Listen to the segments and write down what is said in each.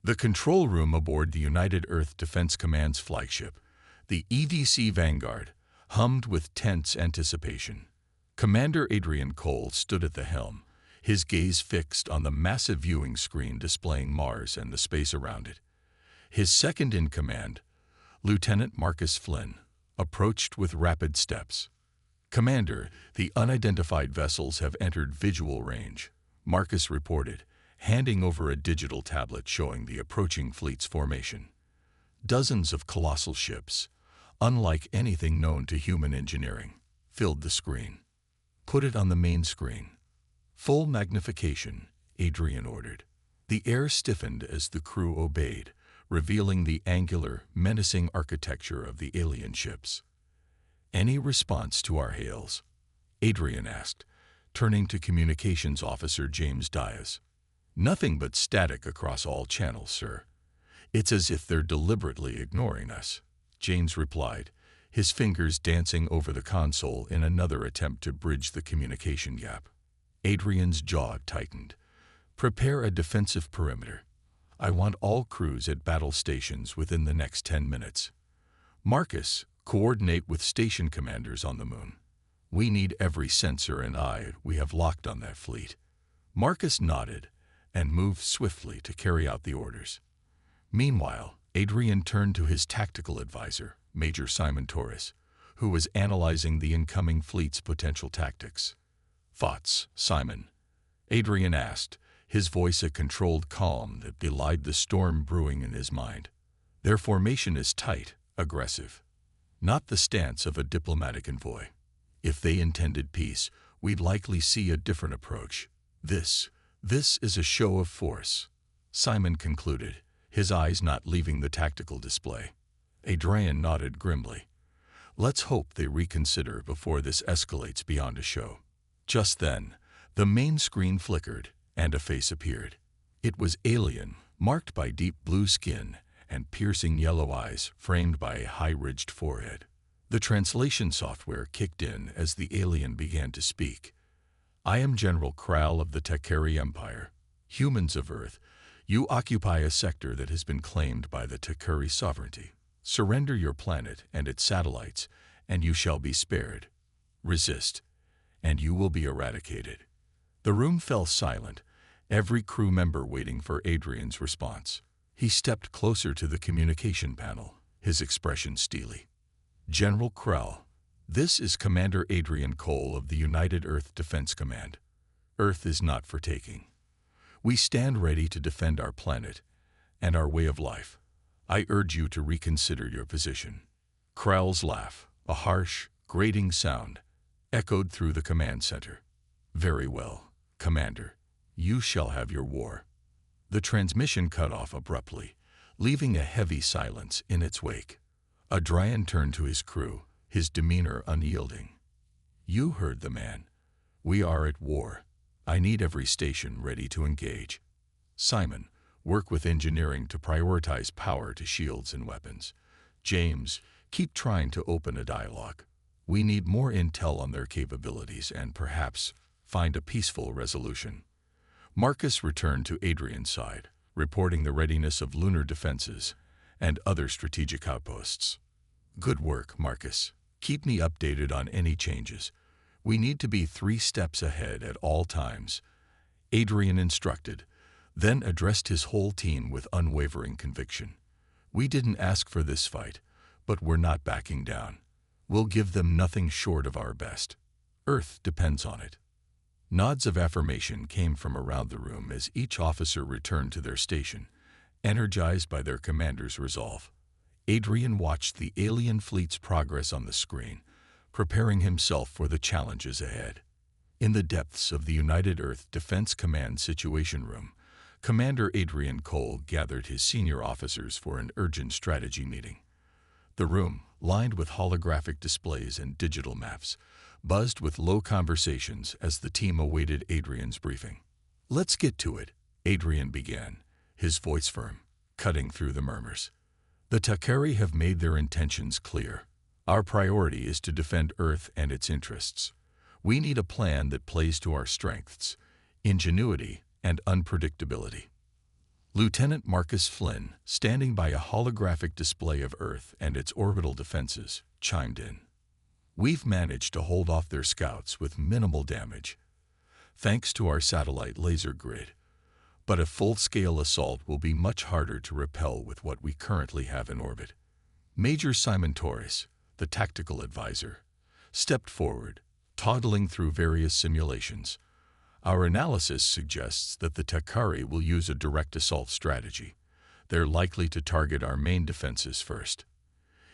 The control room aboard the United Earth Defense Command's flagship, the EDC Vanguard, hummed with tense anticipation. Commander Adrien Cole stood at the helm, his gaze fixed on the massive viewing screen displaying Mars and the space around it. His second-in-command, Lieutenant Marcus Flynn, approached with rapid steps. "Commander, the unidentified vessels have entered visual range," Marcus reported, handing over a digital tablet showing the approaching fleet's formation. Dozens of colossal ships, unlike anything known to human engineering, filled the screen. "Put it on the main screen." "Full magnification," Adrien ordered. The air stiffened as the crew obeyed, revealing the angular, menacing architecture of the alien ships. "Any response to our hails?" Adrien asked, turning to Communications Officer James Diaz. "Nothing but static across all channels, sir. It's as if they're deliberately ignoring us," James replied, his fingers dancing over the console in another attempt to bridge the communication gap. Adrien's jaw tightened. "Prepare a defensive perimeter. I want all crews at battle stations within the next 10 minutes. Marcus, coordinate with station commanders on the moon. We need every sensor and eye we have locked on that fleet." Marcus nodded and moved swiftly to carry out the orders. Meanwhile, Adrien turned to his tactical advisor, Major Simon Torres, who was analyzing the incoming fleet's potential tactics. "Thoughts, Simon?" Adrien asked, his voice a controlled calm that belied the storm brewing in his mind. "Their formation is tight, aggressive. Not the stance of a diplomatic envoy. If they intended peace, we'd likely see a different approach. This is a show of force," Simon concluded, his eyes not leaving the tactical display. Adrien nodded grimly. "Let's hope they reconsider before this escalates beyond a show." Just then, the main screen flickered, and a face appeared. It was alien, marked by deep blue skin and piercing yellow eyes framed by a high-ridged forehead. The translation software kicked in as the alien began to speak. "I am General Kral of the Takari Empire. Humans of Earth, you occupy a sector that has been claimed by the Takari sovereignty. Surrender your planet and its satellites, and you shall be spared. Resist, and you will be eradicated." The room fell silent, every crew member waiting for Adrien's response. He stepped closer to the communication panel, his expression steely. "General Kral, this is Commander Adrien Cole of the United Earth Defense Command. Earth is not for taking. We stand ready to defend our planet and our way of life. I urge you to reconsider your position." Kral's laugh, a harsh, grating sound, echoed through the command center. "Very well, Commander. You shall have your war." The transmission cut off abruptly, leaving a heavy silence in its wake. Adrien turned to his crew, his demeanor unyielding. "You heard the man. We are at war. I need every station ready to engage. Simon, work with engineering to prioritize power to shields and weapons. James, keep trying to open a dialogue. We need more intel on their capabilities and perhaps find a peaceful resolution." Marcus returned to Adrien's side, reporting the readiness of lunar defenses and other strategic outposts. "Good work, Marcus. Keep me updated on any changes. We need to be 3 steps ahead at all times," Adrien instructed, then addressed his whole team with unwavering conviction. "We didn't ask for this fight, but we're not backing down. We'll give them nothing short of our best. Earth depends on it." Nods of affirmation came from around the room as each officer returned to their station, energized by their commander's resolve. Adrien watched the alien fleet's progress on the screen, preparing himself for the challenges ahead. In the depths of the United Earth Defense Command Situation Room, Commander Adrien Cole gathered his senior officers for an urgent strategy meeting. The room, lined with holographic displays and digital maps, buzzed with low conversations as the team awaited Adrien's briefing. "Let's get to it," Adrien began, his voice firm, cutting through the murmurs. "The Takari have made their intentions clear. Our priority is to defend Earth and its interests. We need a plan that plays to our strengths, ingenuity, and unpredictability. Lieutenant Marcus Flynn, standing by a holographic display of Earth and its orbital defenses, chimed in. We've managed to hold off their scouts with minimal damage, thanks to our satellite laser grid. But a full-scale assault will be much harder to repel with what we currently have in orbit. Major Simon Torres, the tactical advisor, stepped forward, toddling through various simulations. Our analysis suggests that the Takari will use a direct assault strategy. They're likely to target our main defenses first.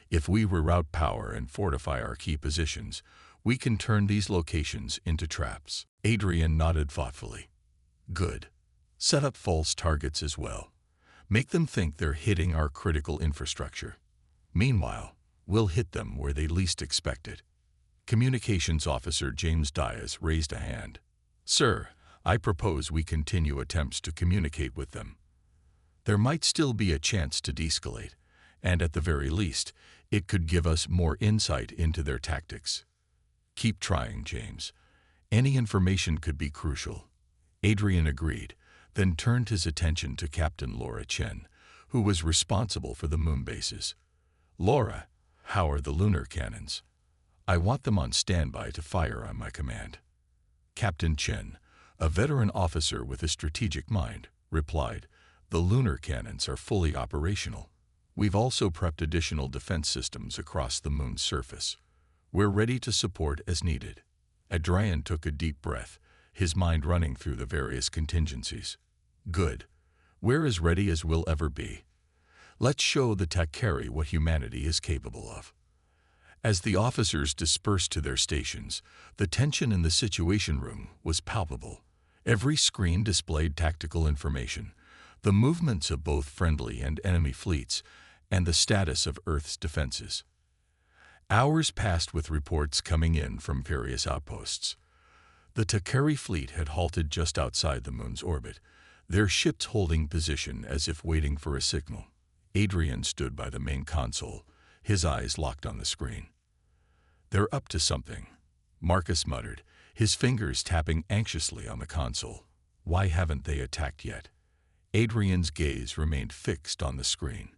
If we reroute power and fortify our key positions, we can turn these locations into traps. Adrien nodded thoughtfully. Good. Set up false targets as well. Make them think they're hitting our critical infrastructure. Meanwhile, we'll hit them where they least expect it. Communications Officer James Diaz raised a hand. Sir, I propose we continue attempts to communicate with them. There might still be a chance to de-escalate, and at the very least, it could give us more insight into their tactics. Keep trying, James. Any information could be crucial. Adrien agreed, then turned his attention to Captain Laura Chen, who was responsible for the moon bases. Laura, how are the lunar cannons? I want them on standby to fire on my command. Captain Chen, a veteran officer with a strategic mind, replied, The lunar cannons are fully operational. We've also prepped additional defense systems across the moon's surface. We're ready to support as needed. Adrien took a deep breath, his mind running through the various contingencies. Good. We're as ready as we'll ever be. Let's show the Takari what humanity is capable of. As the officers dispersed to their stations, the tension in the Situation Room was palpable. Every screen displayed tactical information, the movements of both friendly and enemy fleets, and the status of Earth's defenses. Hours passed with reports coming in from various outposts. The Takari fleet had halted just outside the moon's orbit, their ships holding position as if waiting for a signal. Adrien stood by the main console, his eyes locked on the screen. They're up to something, Marcus muttered, his fingers tapping anxiously on the console. Why haven't they attacked yet? Adrien's gaze remained fixed on the screen.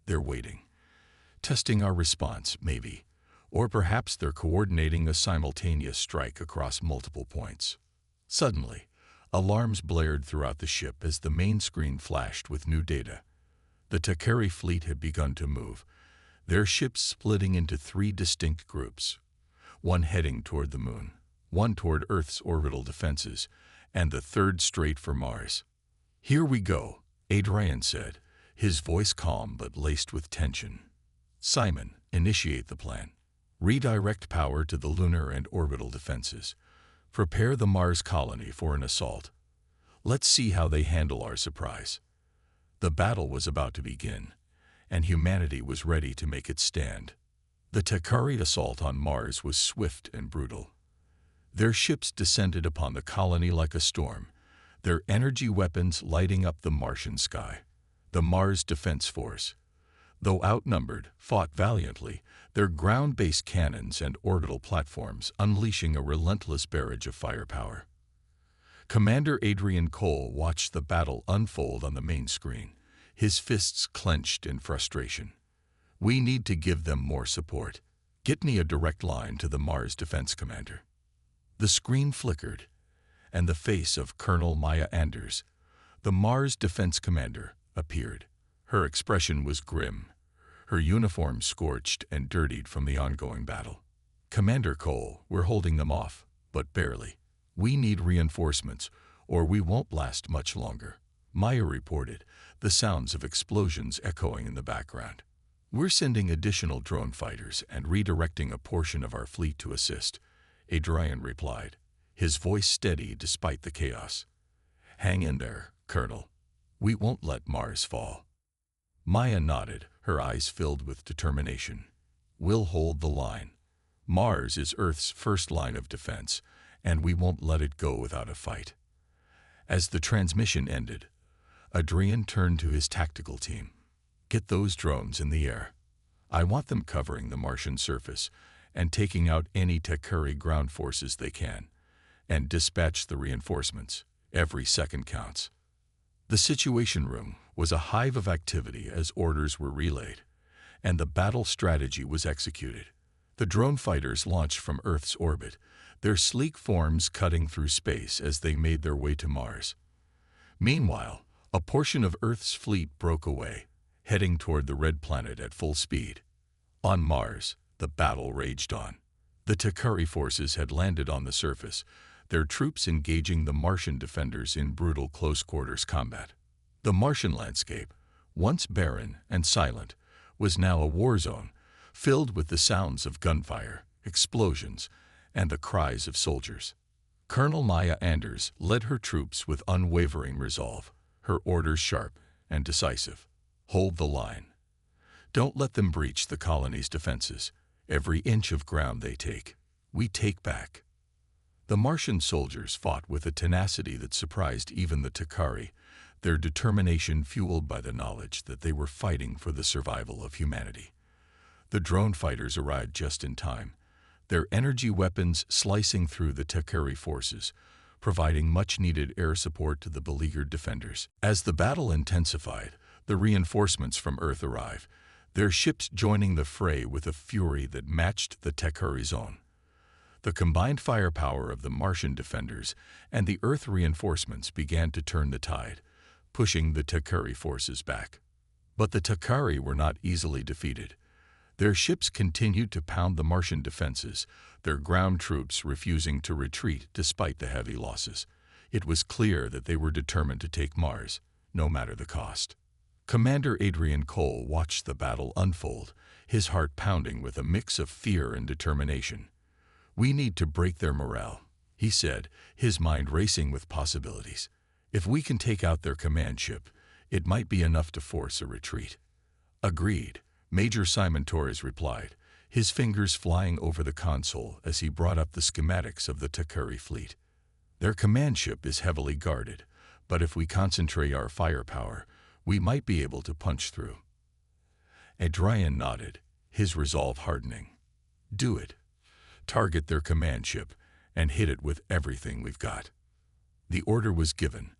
They're waiting. Testing our response, maybe. Or perhaps they're coordinating a simultaneous strike across multiple points. Suddenly, alarms blared throughout the ship as the main screen flashed with new data. The Takari fleet had begun to move, their ships splitting into 3 distinct groups, one heading toward the moon, one toward Earth's orbital defenses, and the third straight for Mars. Here we go, Adrien said, his voice calm but laced with tension. Simon, initiate the plan. Redirect power to the lunar and orbital defenses. Prepare the Mars colony for an assault. Let's see how they handle our surprise. The battle was about to begin, and humanity was ready to make its stand. The Takari assault on Mars was swift and brutal. Their ships descended upon the colony like a storm, their energy weapons lighting up the Martian sky. The Mars Defense Force, though outnumbered, fought valiantly, their ground-based cannons and orbital platforms unleashing a relentless barrage of firepower. Commander Adrien Cole watched the battle unfold on the main screen, his fists clenched in frustration. We need to give them more support. Get me a direct line to the Mars Defense Commander. The screen flickered, and the face of Colonel Maya Anders, the Mars Defense Commander, appeared. Her expression was grim, her uniform scorched and dirtied from the ongoing battle. Commander Cole, we're holding them off, but barely. We need reinforcements, or we won't last much longer. Maya reported, the sounds of explosions echoing in the background. We're sending additional drone fighters and redirecting a portion of our fleet to assist, Adrien replied, his voice steady despite the chaos. Hang in there, Colonel. We won't let Mars fall. Maya nodded, her eyes filled with determination. We'll hold the line. Mars is Earth's first line of defense, and we won't let it go without a fight. As the transmission ended, Adrien turned to his tactical team. Get those drones in the air. I want them covering the Martian surface and taking out any Takari ground forces they can, and dispatch the reinforcements. Every second counts. The Situation Room was a hive of activity as orders were relayed, and the battle strategy was executed. The drone fighters launched from Earth's orbit, their sleek forms cutting through space as they made their way to Mars. Meanwhile, a portion of Earth's fleet broke away, heading toward the Red Planet at full speed. On Mars, the battle raged on. The Takari forces had landed on the surface, their troops engaging the Martian defenders in brutal close-quarters combat. The Martian landscape, once barren and silent, was now a war zone, filled with the sounds of gunfire, explosions, and the cries of soldiers. Colonel Maya Anders led her troops with unwavering resolve, her orders sharp and decisive. Hold the line. Don't let them breach the colony's defenses. Every inch of ground they take, we take back. The Martian soldiers fought with a tenacity that surprised even the Takari, their determination fueled by the knowledge that they were fighting for the survival of humanity. The drone fighters arrived just in time, their energy weapons slicing through the Takari forces, providing much-needed air support to the beleaguered defenders. As the battle intensified, the reinforcements from Earth arrived, their ships joining the fray with a fury that matched the Takari's own. The combined firepower of the Martian defenders and the Earth reinforcements began to turn the tide, pushing the Takari forces back. But the Takari were not easily defeated. Their ships continued to pound the Martian defenses, their ground troops refusing to retreat despite the heavy losses. It was clear that they were determined to take Mars, no matter the cost. Commander Adrien Cole watched the battle unfold, his heart pounding with a mix of fear and determination. "We need to break their morale," he said, his mind racing with possibilities. "If we can take out their command ship, it might be enough to force a retreat." "Agreed," Major Simon Torres replied, his fingers flying over the console as he brought up the schematics of the Takari fleet. "Their command ship is heavily guarded, but if we concentrate our firepower, we might be able to punch through." Adrien nodded, his resolve hardening. "Do it. Target their command ship and hit it with everything we've got." The order was given,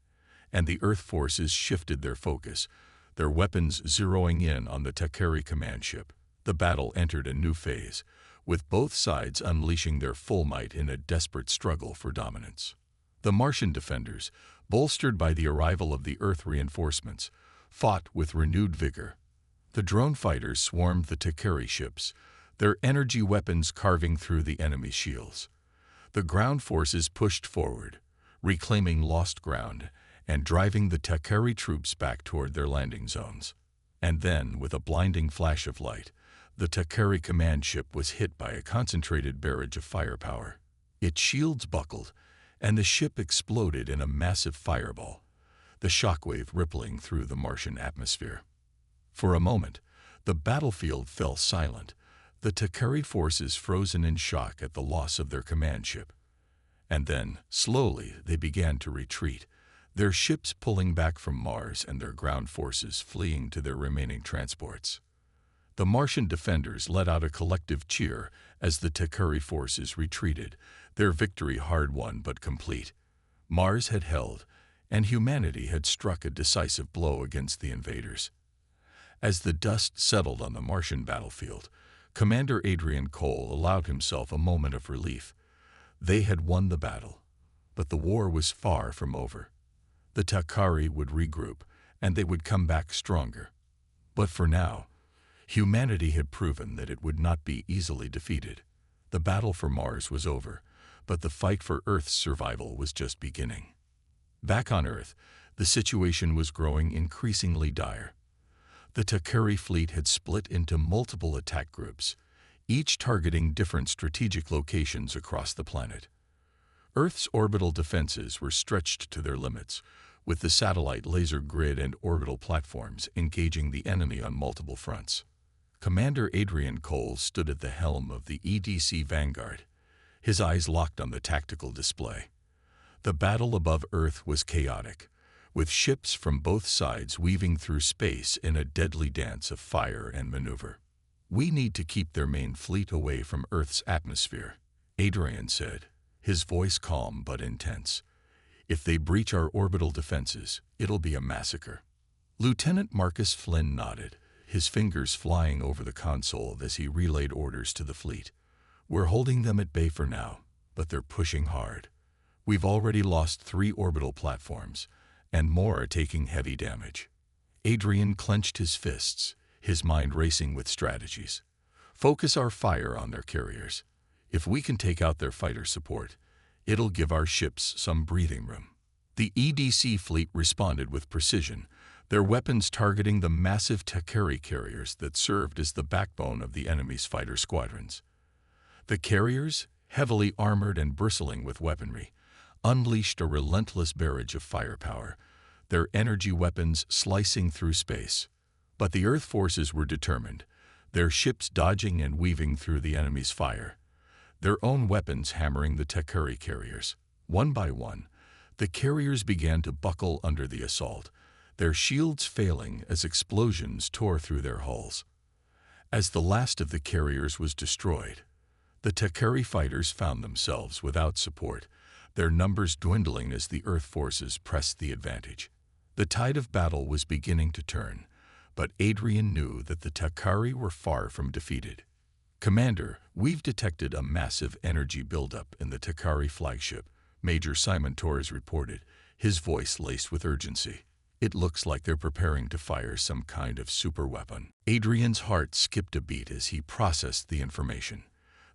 and the Earth forces shifted their focus, their weapons zeroing in on the Takari command ship. The battle entered a new phase, with both sides unleashing their full might in a desperate struggle for dominance. The Martian defenders, bolstered by the arrival of the Earth reinforcements, fought with renewed vigor. The drone fighters swarmed the Takari ships, their energy weapons carving through the enemy's shields. The ground forces pushed forward, reclaiming lost ground and driving the Takari troops back toward their landing zones. And then, with a blinding flash of light, the Takari command ship was hit by a concentrated barrage of firepower. Its shields buckled, and the ship exploded in a massive fireball, the shockwave rippling through the Martian atmosphere. For a moment, the battlefield fell silent, the Takari forces frozen in shock at the loss of their command ship. And then, slowly, they began to retreat, their ships pulling back from Mars and their ground forces fleeing to their remaining transports. The Martian defenders let out a collective cheer as the Takari forces retreated, their victory hard-won but complete. Mars had held, and humanity had struck a decisive blow against the invaders. As the dust settled on the Martian battlefield, Commander Adrien Cole allowed himself a moment of relief. They had won the battle, but the war was far from over. The Takari would regroup, and they would come back stronger. But for now, humanity had proven that it would not be easily defeated. The battle for Mars was over, but the fight for Earth's survival was just beginning. Back on Earth, the situation was growing increasingly dire. The Takari fleet had split into multiple attack groups, each targeting different strategic locations across the planet. Earth's orbital defenses were stretched to their limits, with the satellite laser grid and orbital platforms engaging the enemy on multiple fronts. Commander Adrien Cole stood at the helm of the EDC Vanguard, his eyes locked on the tactical display. The battle above Earth was chaotic, with ships from both sides weaving through space in a deadly dance of fire and maneuver. "We need to keep their main fleet away from Earth's atmosphere," Adrien said, his voice calm but intense. "If they breach our orbital defenses, it'll be a massacre." Lieutenant Marcus Flynn nodded, his fingers flying over the console as he relayed orders to the fleet. We're holding them at bay for now, but they're pushing hard. We've already lost 3 orbital platforms, and more are taking heavy damage. Adrien clenched his fists, his mind racing with strategies. Focus our fire on their carriers. If we can take out their fighter support, it'll give our ships some breathing room. The EDC fleet responded with precision, their weapons targeting the massive Takari carriers that served as the backbone of the enemy's fighter squadrons. The carriers, heavily armored and bristling with weaponry, unleashed a relentless barrage of firepower, their energy weapons slicing through space. But the Earth forces were determined, their ships dodging and weaving through the enemy's fire, their own weapons hammering the Takari carriers. One by one, the carriers began to buckle under the assault, their shields failing as explosions tore through their hulls. As the last of the carriers was destroyed, the Takari fighters found themselves without support, their numbers dwindling as the Earth forces pressed the advantage. The tide of battle was beginning to turn, but Adrien knew that the Takari were far from defeated. Commander, we've detected a massive energy buildup in the Takari flagship, Major Simon Torres reported, his voice laced with urgency. It looks like they're preparing to fire some kind of superweapon. Adrien's heart skipped a beat as he processed the information.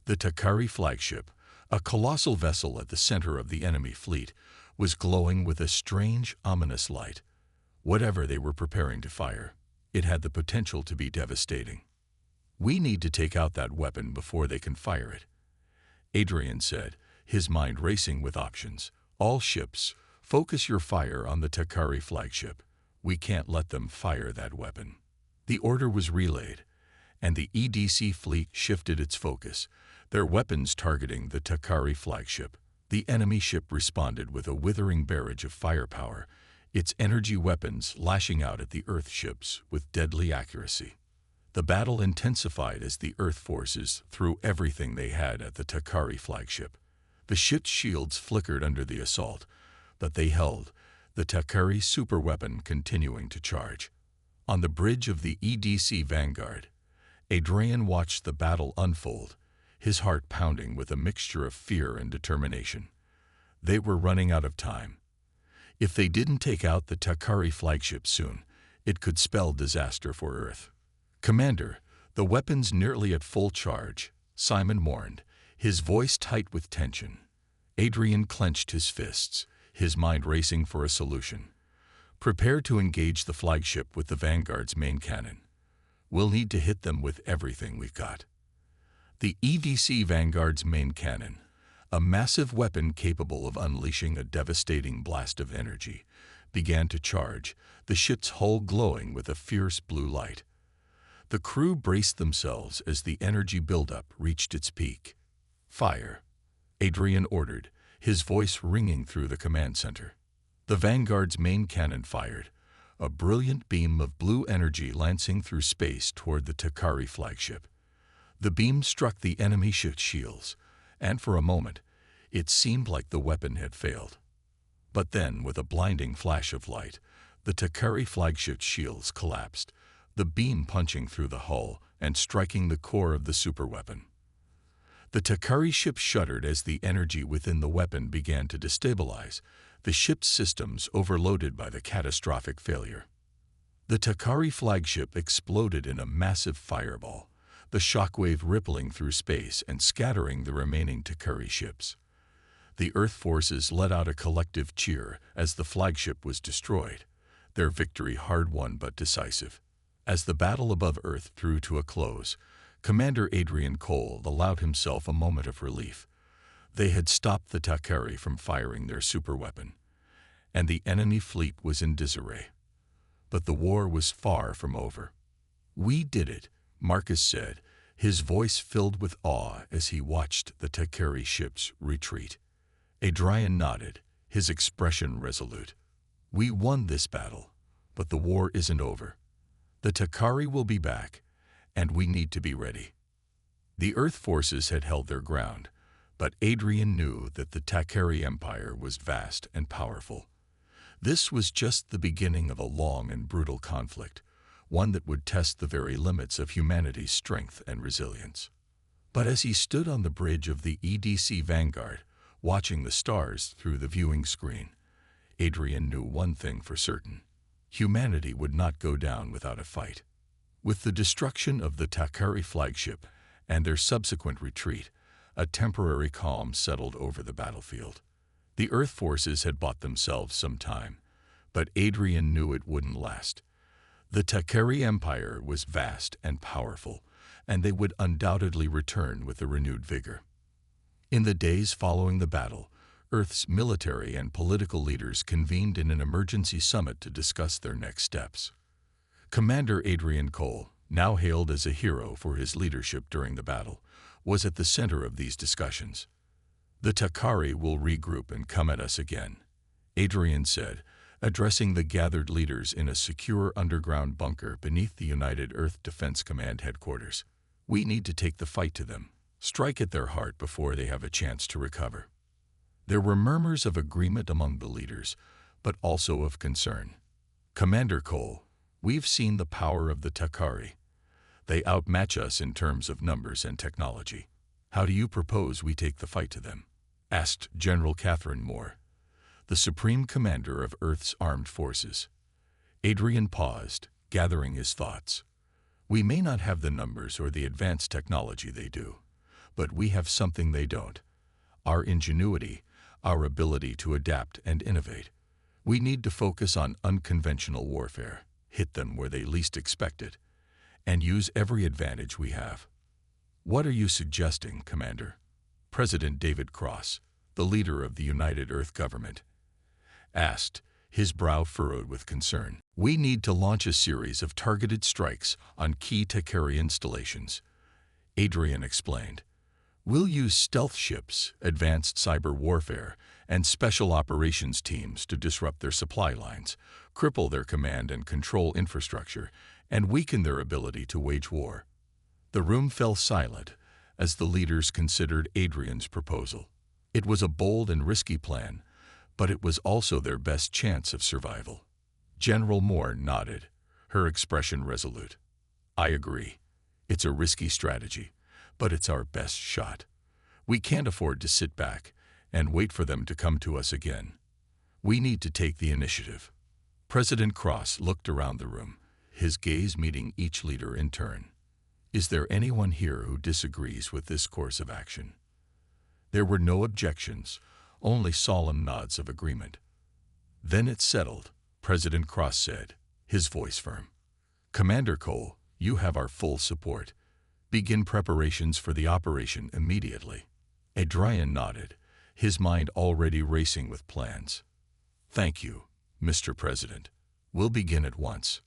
The Takari flagship, a colossal vessel at the center of the enemy fleet, was glowing with a strange, ominous light. Whatever they were preparing to fire, it had the potential to be devastating. We need to take out that weapon before they can fire it, Adrien said, his mind racing with options. All ships, focus your fire on the Takari flagship. We can't let them fire that weapon. The order was relayed, and the EDC fleet shifted its focus, their weapons targeting the Takari flagship. The enemy ship responded with a withering barrage of firepower, its energy weapons lashing out at the Earth ships with deadly accuracy. The battle intensified as the Earth forces threw everything they had at the Takari flagship. The ship's shields flickered under the assault, but they held, the Takari superweapon continuing to charge. On the bridge of the EDC Vanguard, Adrien watched the battle unfold, his heart pounding with a mixture of fear and determination. They were running out of time. If they didn't take out the Takari flagship soon, it could spell disaster for Earth. Commander, the weapon's nearly at full charge, Simon warned, his voice tight with tension. Adrien clenched his fists, his mind racing for a solution. Prepare to engage the flagship with the Vanguard's main cannon. We'll need to hit them with everything we've got. The EDC Vanguard's main cannon, a massive weapon capable of unleashing a devastating blast of energy, began to charge, the ship's hull glowing with a fierce blue light. The crew braced themselves as the energy buildup reached its peak. Fire, Adrien ordered, his voice ringing through the command center. The Vanguard's main cannon fired, a brilliant beam of blue energy lancing through space toward the Takari flagship. The beam struck the enemy ship's shields, and for a moment, it seemed like the weapon had failed. But then, with a blinding flash of light, the Takari flagship's shields collapsed, the beam punching through the hull and striking the core of the superweapon. The Takari ship shuddered as the energy within the weapon began to destabilize, the ship's systems overloaded by the catastrophic failure. The Takari flagship exploded in a massive fireball, the shockwave rippling through space and scattering the remaining Takari ships. The Earth forces let out a collective cheer as the flagship was destroyed, their victory hard-won but decisive. As the battle above Earth drew to a close, Commander Adrien Cole allowed himself a moment of relief. They had stopped the Takari from firing their superweapon, and the enemy fleet was in disarray. But the war was far from over. "We did it," Marcus said, his voice filled with awe as he watched the Takari ships retreat. Adrien nodded, his expression resolute. "We won this battle, but the war isn't over. The Takari will be back, and we need to be ready." The Earth forces had held their ground, but Adrien knew that the Takari Empire was vast and powerful. This was just the beginning of a long and brutal conflict, one that would test the very limits of humanity's strength and resilience. But as he stood on the bridge of the EDC Vanguard, watching the stars through the viewing screen, Adrien knew one thing for certain. Humanity would not go down without a fight. With the destruction of the Takari flagship and their subsequent retreat, a temporary calm settled over the battlefield. The Earth forces had bought themselves some time, but Adrien knew it wouldn't last. The Takari Empire was vast and powerful, and they would undoubtedly return with a renewed vigor. In the days following the battle, Earth's military and political leaders convened in an emergency summit to discuss their next steps. Commander Adrien Cole, now hailed as a hero for his leadership during the battle, was at the center of these discussions. "The Takari will regroup and come at us again," Adrien said, addressing the gathered leaders in a secure underground bunker beneath the United Earth Defense Command headquarters. "We need to take the fight to them, strike at their heart before they have a chance to recover." There were murmurs of agreement among the leaders, but also of concern. "Commander Cole, we've seen the power of the Takari. They outmatch us in terms of numbers and technology. How do you propose we take the fight to them?" asked General Catherine Moore, the Supreme Commander of Earth's armed forces. Adrien paused, gathering his thoughts. "We may not have the numbers or the advanced technology they do, but we have something they don't: our ingenuity, our ability to adapt and innovate. We need to focus on unconventional warfare, hit them where they least expect it, and use every advantage we have." "What are you suggesting, Commander?" President David Cross, the leader of the United Earth government, asked, his brow furrowed with concern. "We need to launch a series of targeted strikes on key Takari installations," Adrien explained. "We'll use stealth ships, advanced cyber warfare, and special operations teams to disrupt their supply lines, cripple their command and control infrastructure, and weaken their ability to wage war." The room fell silent as the leaders considered Adrien's proposal. It was a bold and risky plan, but it was also their best chance of survival. General Moore nodded, her expression resolute. "I agree. It's a risky strategy, but it's our best shot. We can't afford to sit back and wait for them to come to us again. We need to take the initiative." President Cross looked around the room, his gaze meeting each leader in turn. "Is there anyone here who disagrees with this course of action?" There were no objections, only solemn nods of agreement. "Then it's settled," President Cross said, his voice firm. "Commander Cole, you have our full support. Begin preparations for the operation immediately." Adrien nodded, his mind already racing with plans. "Thank you, Mr. President. We'll begin at once."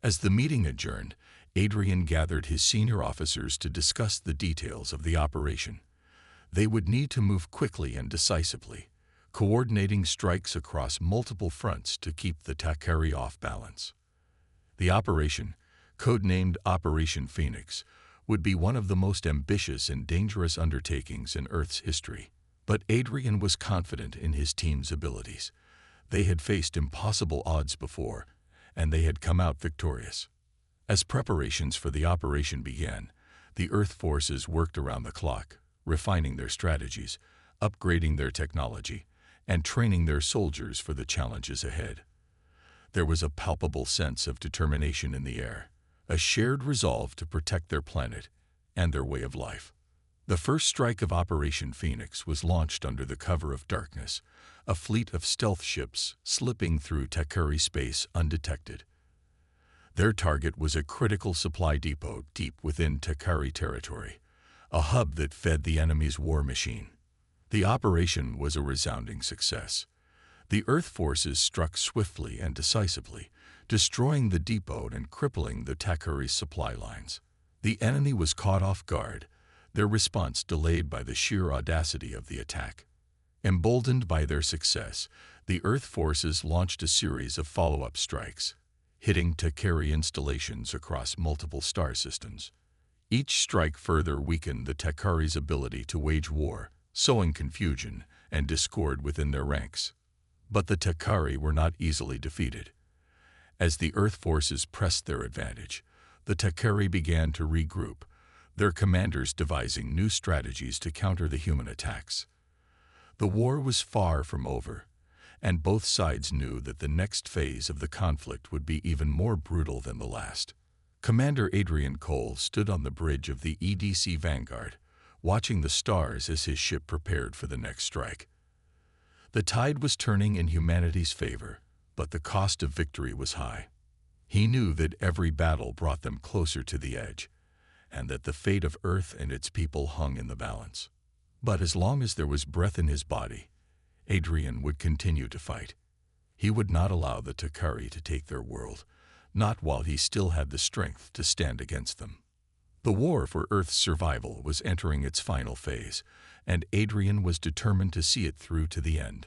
As the meeting adjourned, Adrien gathered his senior officers to discuss the details of the operation. They would need to move quickly and decisively, coordinating strikes across multiple fronts to keep the Takari off balance. The operation, codenamed Operation Phoenix, would be one of the most ambitious and dangerous undertakings in Earth's history. But Adrien was confident in his team's abilities. They had faced impossible odds before, and they had come out victorious. As preparations for the operation began, the Earth forces worked around the clock, refining their strategies, upgrading their technology, and training their soldiers for the challenges ahead. There was a palpable sense of determination in the air, a shared resolve to protect their planet and their way of life. The first strike of Operation Phoenix was launched under the cover of darkness, a fleet of stealth ships slipping through Takari space undetected. Their target was a critical supply depot deep within Takari territory, a hub that fed the enemy's war machine. The operation was a resounding success. The Earth forces struck swiftly and decisively, destroying the depot and crippling the Takari's supply lines. The enemy was caught off guard, their response delayed by the sheer audacity of the attack. Emboldened by their success, the Earth forces launched a series of follow-up strikes, hitting Takari installations across multiple star systems. Each strike further weakened the Takari's ability to wage war, sowing confusion and discord within their ranks. But the Takari were not easily defeated. As the Earth forces pressed their advantage, the Takari began to regroup, their commanders devising new strategies to counter the human attacks. The war was far from over, and both sides knew that the next phase of the conflict would be even more brutal than the last. Commander Adrien Cole stood on the bridge of the EDC Vanguard, watching the stars as his ship prepared for the next strike. The tide was turning in humanity's favor, but the cost of victory was high. He knew that every battle brought them closer to the edge, and that the fate of Earth and its people hung in the balance. But as long as there was breath in his body, Adrien would continue to fight. He would not allow the Takari to take their world, not while he still had the strength to stand against them. The war for Earth's survival was entering its final phase, and Adrien was determined to see it through to the end,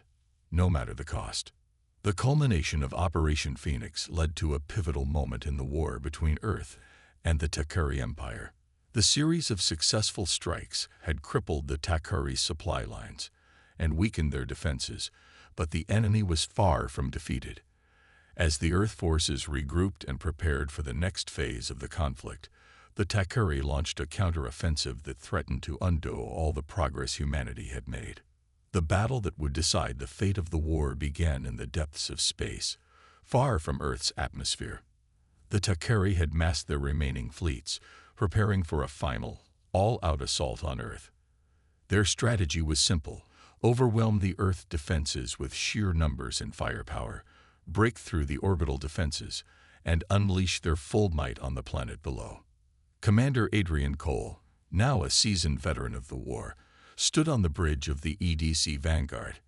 no matter the cost. The culmination of Operation Phoenix led to a pivotal moment in the war between Earth and the Takari Empire. The series of successful strikes had crippled the Takari's supply lines and weakened their defenses, but the enemy was far from defeated. As the Earth forces regrouped and prepared for the next phase of the conflict, the Takari launched a counter-offensive that threatened to undo all the progress humanity had made. The battle that would decide the fate of the war began in the depths of space, far from Earth's atmosphere. The Takari had massed their remaining fleets, preparing for a final, all-out assault on Earth. Their strategy was simple: overwhelm the Earth defenses with sheer numbers and firepower, break through the orbital defenses, and unleash their full might on the planet below. Commander Adrien Cole, now a seasoned veteran of the war, stood on the bridge of the EDC Vanguard,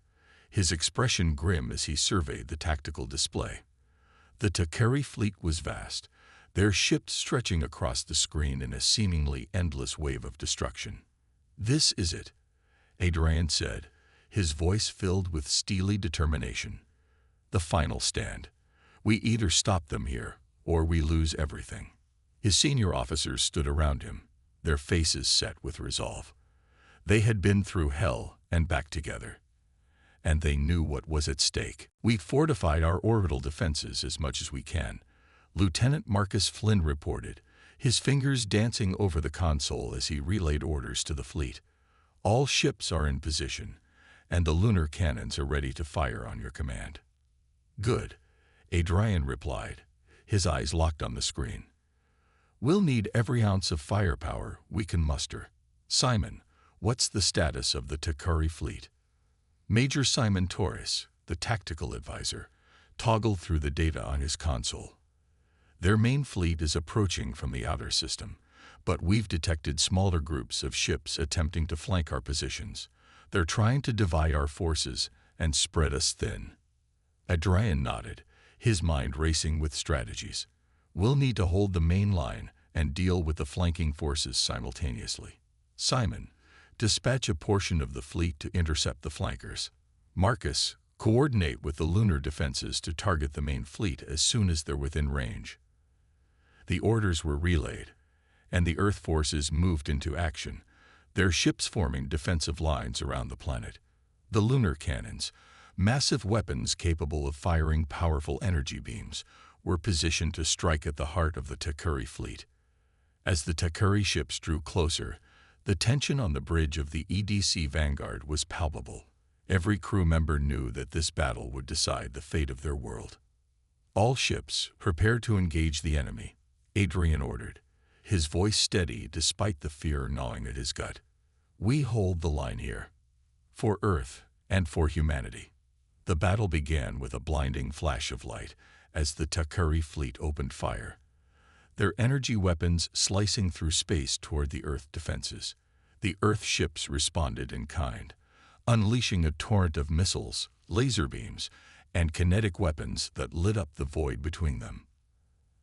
his expression grim as he surveyed the tactical display. The Takari fleet was vast, their ships stretching across the screen in a seemingly endless wave of destruction. "This is it," Adrien said, his voice filled with steely determination. "The final stand. We either stop them here, or we lose everything." His senior officers stood around him, their faces set with resolve. They had been through hell and back together, and they knew what was at stake. "We fortified our orbital defenses as much as we can," Lieutenant Marcus Flynn reported, his fingers dancing over the console as he relayed orders to the fleet. "All ships are in position, and the lunar cannons are ready to fire on your command." "Good," Adrien replied, his eyes locked on the screen. "We'll need every ounce of firepower we can muster. Simon, what's the status of the Takari fleet?" Major Simon Torres, the tactical advisor, toggled through the data on his console. "Their main fleet is approaching from the outer system, but we've detected smaller groups of ships attempting to flank our positions. They're trying to divide our forces and spread us thin." Adrien nodded, his mind racing with strategies. "We'll need to hold the main line and deal with the flanking forces simultaneously. Simon, dispatch a portion of the fleet to intercept the flankers. Marcus, coordinate with the lunar defenses to target the main fleet as soon as they're within range." The orders were relayed, and the Earth forces moved into action, their ships forming defensive lines around the planet. The lunar cannons, massive weapons capable of firing powerful energy beams, were positioned to strike at the heart of the Takari fleet. As the Takari ships drew closer, the tension on the bridge of the EDC Vanguard was palpable. Every crew member knew that this battle would decide the fate of their world. "All ships, prepare to engage the enemy," Adrien ordered, his voice steady despite the fear gnawing at his gut. "We hold the line here. For Earth and for humanity." The battle began with a blinding flash of light as the Takari fleet opened fire, their energy weapons slicing through space toward the Earth defenses. The Earth ships responded in kind, unleashing a torrent of missiles, laser beams, and kinetic weapons that lit up the void between them.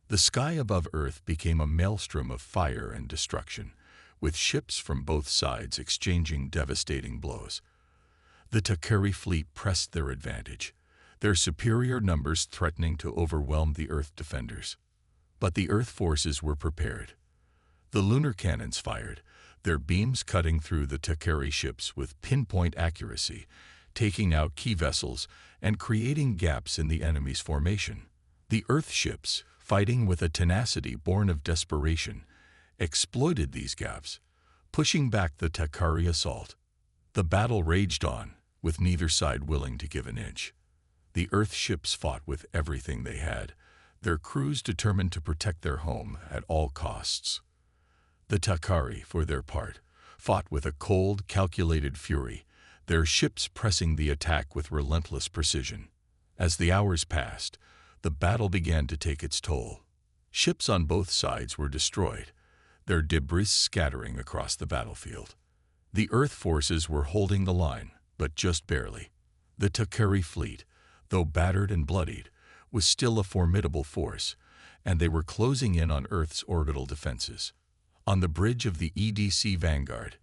The sky above Earth became a maelstrom of fire and destruction, with ships from both sides exchanging devastating blows. The Takari fleet pressed their advantage, their superior numbers threatening to overwhelm the Earth defenders. But the Earth forces were prepared. The lunar cannons fired, their beams cutting through the Takari ships with pinpoint accuracy, taking out key vessels and creating gaps in the enemy's formation. The Earth ships, fighting with a tenacity born of desperation, exploited these gaps, pushing back the Takari assault. The battle raged on, with neither side willing to give an inch. The Earth ships fought with everything they had, their crews determined to protect their home at all costs. The Takari, for their part, fought with a cold, calculated fury, their ships pressing the attack with relentless precision. As the hours passed, the battle began to take its toll. Ships on both sides were destroyed, their debris scattering across the battlefield. The Earth forces were holding the line, but just barely. The Takari fleet, though battered and bloodied, was still a formidable force, and they were closing in on Earth's orbital defenses. On the bridge of the EDC Vanguard,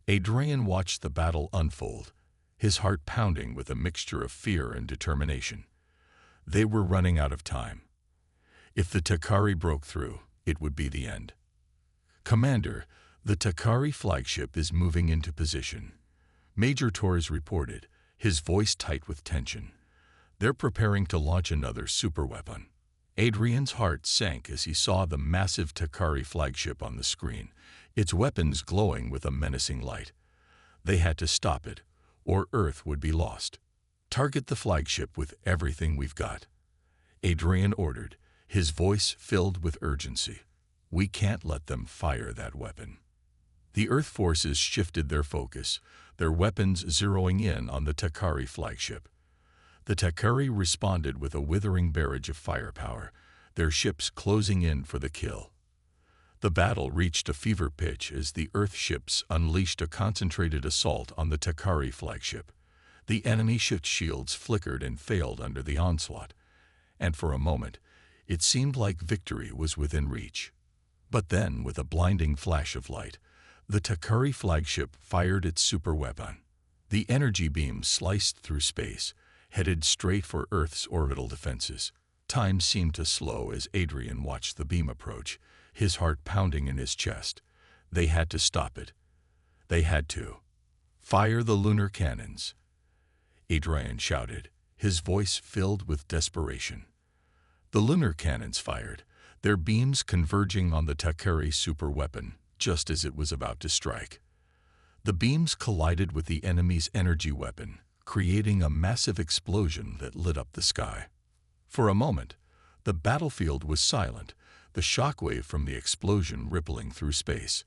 Adrien watched the battle unfold, his heart pounding with a mixture of fear and determination. They were running out of time. If the Takari broke through, it would be the end. "Commander, the Takari flagship is moving into position," Major Torres reported, his voice tight with tension. "They're preparing to launch another superweapon." Adrien's heart sank as he saw the massive Takari flagship on the screen, its weapons glowing with a menacing light. They had to stop it, or Earth would be lost. "Target the flagship with everything we've got," Adrien ordered, his voice filled with urgency. "We can't let them fire that weapon." The Earth forces shifted their focus, their weapons zeroing in on the Takari flagship. The Takari responded with a withering barrage of firepower, their ships closing in for the kill. The battle reached a fever pitch as the Earth ships unleashed a concentrated assault on the Takari flagship. The enemy ship shields flickered and failed under the onslaught, and for a moment, it seemed like victory was within reach. But then, with a blinding flash of light, the Takari flagship fired its superweapon. The energy beam sliced through space, headed straight for Earth's orbital defenses. Time seemed to slow as Adrien watched the beam approach, his heart pounding in his chest. They had to stop it. They had to. "Fire the lunar cannons," Adrien shouted, his voice filled with desperation. The lunar cannons fired, their beams converging on the Takari superweapon just as it was about to strike. The beams collided with the enemy's energy weapon, creating a massive explosion that lit up the sky. For a moment, the battlefield was silent, the shockwave from the explosion rippling through space.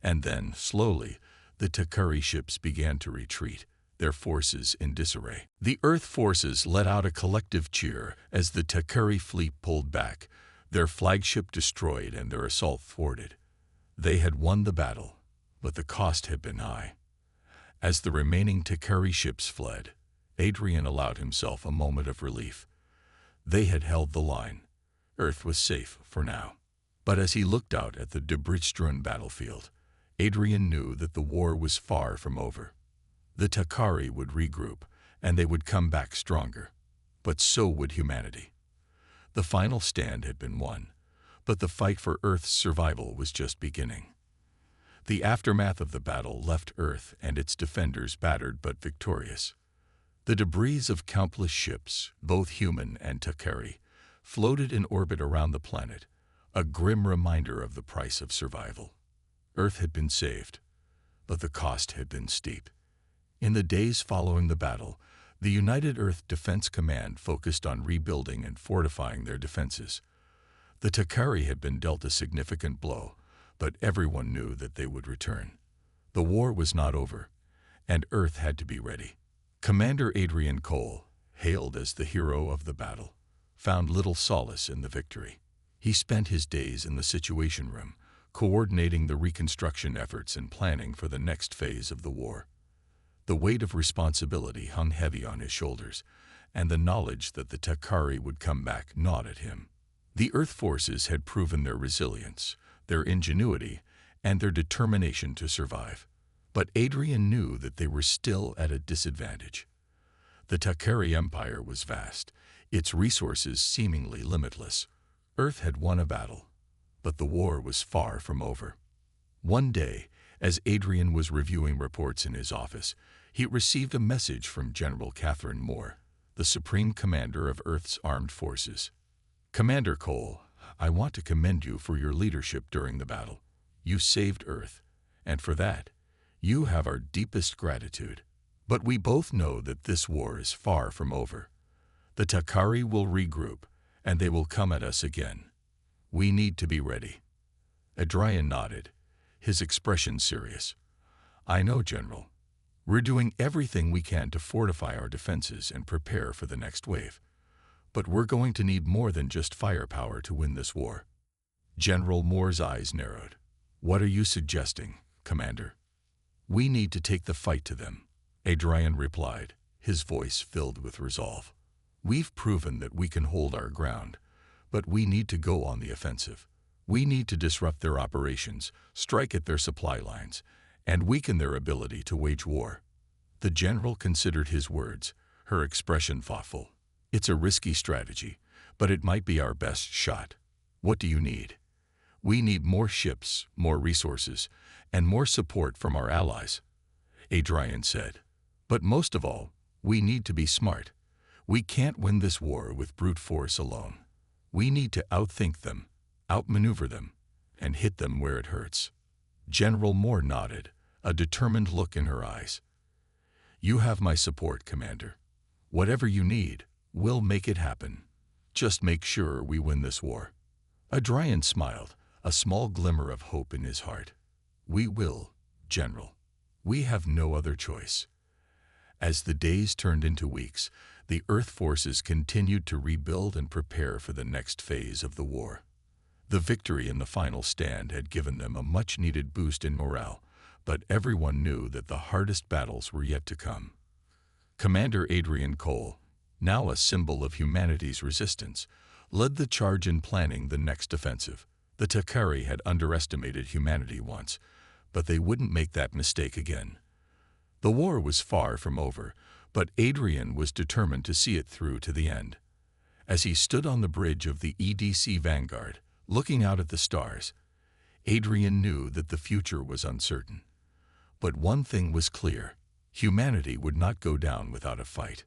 And then, slowly, the Takari ships began to retreat, their forces in disarray. The Earth forces let out a collective cheer as the Takari fleet pulled back, their flagship destroyed and their assault thwarted. They had won the battle, but the cost had been high. As the remaining Takari ships fled, Adrien allowed himself a moment of relief. They had held the line. Earth was safe for now. But as he looked out at the debris-strewn battlefield, Adrien knew that the war was far from over. The Takari would regroup, and they would come back stronger. But so would humanity. The final stand had been won, but the fight for Earth's survival was just beginning. The aftermath of the battle left Earth and its defenders battered but victorious. The debris of countless ships, both human and Takari, floated in orbit around the planet, a grim reminder of the price of survival. Earth had been saved, but the cost had been steep. In the days following the battle, the United Earth Defense Command focused on rebuilding and fortifying their defenses. The Takari had been dealt a significant blow, but everyone knew that they would return. The war was not over, and Earth had to be ready. Commander Adrien Cole, hailed as the hero of the battle, found little solace in the victory. He spent his days in the Situation Room, coordinating the reconstruction efforts and planning for the next phase of the war. The weight of responsibility hung heavy on his shoulders, and the knowledge that the Takari would come back gnawed at him. The Earth forces had proven their resilience, their ingenuity, and their determination to survive. But Adrien knew that they were still at a disadvantage. The Takari Empire was vast, its resources seemingly limitless. Earth had won a battle, but the war was far from over. One day, as Adrien was reviewing reports in his office, he received a message from General Catherine Moore, the Supreme Commander of Earth's Armed Forces. Commander Cole, I want to commend you for your leadership during the battle. You saved Earth, and for that, you have our deepest gratitude. But we both know that this war is far from over. The Takari will regroup, and they will come at us again. We need to be ready. Adrien nodded, his expression serious. I know, General. We're doing everything we can to fortify our defenses and prepare for the next wave. But we're going to need more than just firepower to win this war. General Moore's eyes narrowed. What are you suggesting, Commander? We need to take the fight to them, Adrien replied, his voice filled with resolve. We've proven that we can hold our ground, but we need to go on the offensive. We need to disrupt their operations, strike at their supply lines, and weaken their ability to wage war. The general considered his words, her expression thoughtful. It's a risky strategy, but it might be our best shot. What do you need? We need more ships, more resources, and more support from our allies, Adrien said. But most of all, we need to be smart. We can't win this war with brute force alone. We need to outthink them, outmaneuver them, and hit them where it hurts. General Moore nodded, a determined look in her eyes. You have my support, Commander. Whatever you need, we'll make it happen. Just make sure we win this war. Adrien smiled, a small glimmer of hope in his heart. We will, General. We have no other choice. As the days turned into weeks, the Earth forces continued to rebuild and prepare for the next phase of the war. The victory in the final stand had given them a much-needed boost in morale, but everyone knew that the hardest battles were yet to come. Commander Adrien Cole, now a symbol of humanity's resistance, led the charge in planning the next offensive. The Takari had underestimated humanity once, but they wouldn't make that mistake again. The war was far from over, but Adrien was determined to see it through to the end. As he stood on the bridge of the EDC Vanguard, looking out at the stars, Adrien knew that the future was uncertain. But one thing was clear: humanity would not go down without a fight.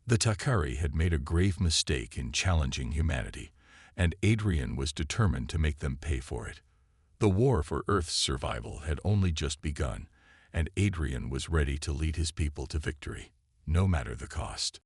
The Takari had made a grave mistake in challenging humanity, and Adrien was determined to make them pay for it. The war for Earth's survival had only just begun, and Adrien was ready to lead his people to victory, no matter the cost.